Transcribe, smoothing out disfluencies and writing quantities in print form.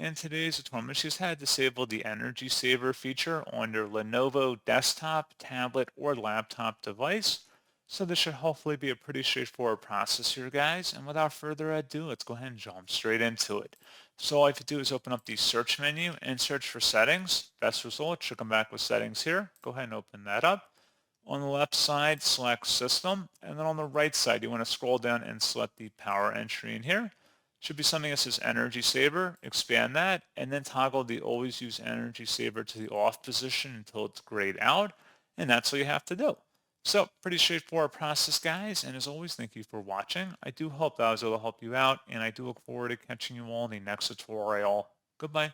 in today's tutorial, I'm going to show you how to disable the energy saver feature on your Lenovo desktop, tablet, or laptop device. So this should hopefully be a pretty straightforward process here, guys. And without further ado, let's go ahead and jump straight into it. So all you have to do is open up the search menu and search for settings. Best result should come back with settings here. Go ahead and open that up. On the left side, select System, and then on the right side, you want to scroll down and select the power entry in here. Should be something that says Energy Saver. Expand that, and then toggle the Always Use Energy Saver to the off position until it's grayed out, and that's all you have to do. So, pretty straightforward process, guys, and as always, thank you for watching. I do hope that I was able to help you out, and I do look forward to catching you all in the next tutorial. Goodbye.